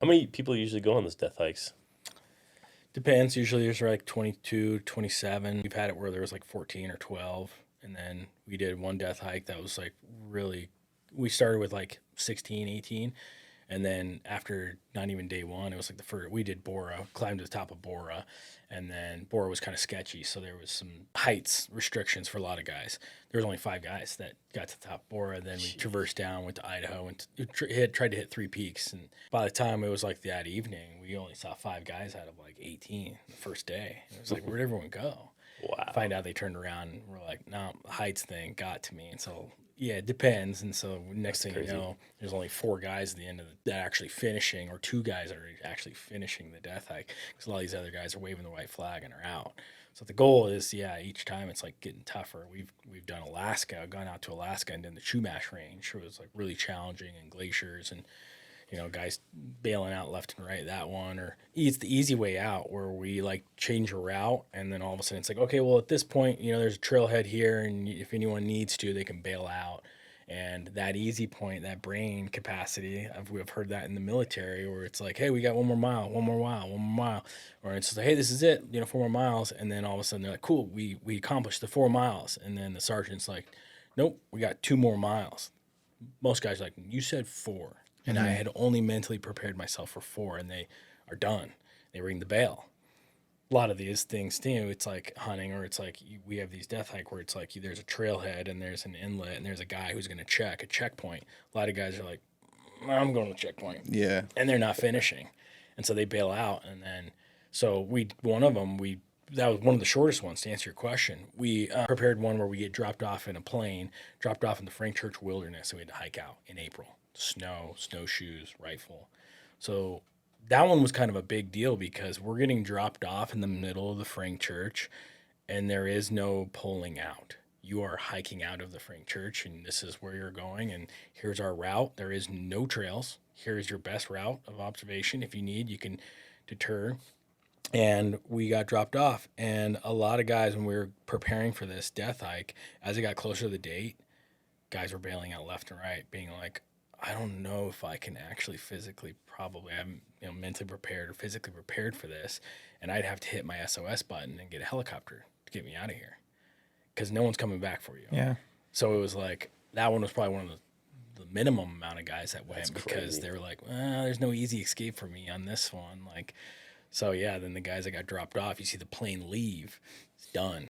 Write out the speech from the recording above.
How many people usually go on those death hikes? Depends. Usually there's like 22, 27. We've had it where there was like 14 or 12. And then we did one death hike that was like really, we started with like 16, 18. And then after not even day one, it was like the first, we did Bora, climbed to the top of Bora. And then Bora was kind of sketchy. So there was some heights restrictions for a lot of guys. There was only 5 guys that got to the top of Bora. Then we Jeez. traversed down, went to Idaho, and tried to hit 3 peaks. And by the time it was like that evening, we only saw 5 guys out of like 18 the first day. It was like, where'd everyone go? Wow. Find out they turned around and were like, no, the heights thing got to me. And so, yeah, it depends. And so, next That's thing you crazy. know, there's only 4 guys at the end of that actually finishing, or 2 guys are actually finishing the death hike because a lot of these other guys are waving the white flag and are out. So the goal is, yeah, each time it's like getting tougher. We've done Alaska, gone out to Alaska and done the Chumash Range. It was like really challenging, and glaciers, and guys bailing out left and right that one, or it's the easy way out where we like change a route, and then all of a sudden it's like, okay, well, at this point, there's a trailhead here, and if anyone needs to, they can bail out. And that easy point, that brain capacity, we've heard that in the military, where it's like, hey, we got one more mile, one more mile, one more mile, or it's just like, hey, this is it, 4 more miles, and then all of a sudden they're like, cool, we accomplished the 4 miles, and then the sergeant's like, nope, we got 2 more miles. Most guys are like, you said four. And I Mm-hmm. had only mentally prepared myself for four, and they are done. They ring the bell. A lot of these things too, it's like hunting, or it's like we have these death hike where it's like there's a trailhead and there's an inlet and there's a guy who's going to check a checkpoint. A lot of guys are like, I'm going to the checkpoint, Yeah. and they're not finishing, and so they bail out. And then so one of them, we that was one of the shortest ones, to answer your question. We prepared one where we get dropped off in a plane, dropped off in the Frank Church Wilderness, and we had to hike out in April. Snow, snowshoes, rifle. So that one was kind of a big deal because we're getting dropped off in the middle of the Frank Church, and there is no pulling out. You are hiking out of the Frank Church, and this is where you're going, and here's our route. There is no trails. Here's your best route of observation. If you need, you can deter. And we got dropped off, and a lot of guys, when we were preparing for this death hike, as it got closer to the date, guys were bailing out left and right, being like, I don't know if I can actually physically, probably, I'm mentally prepared or physically prepared for this, and I'd have to hit my SOS button and get a helicopter to get me out of here because no one's coming back for you. Yeah. So it was like that one was probably one of the minimum amount of guys that That's went, because crazy. they were like, there's no easy escape for me on this one. Like, so yeah, then the guys that got dropped off, you see the plane leave, it's done.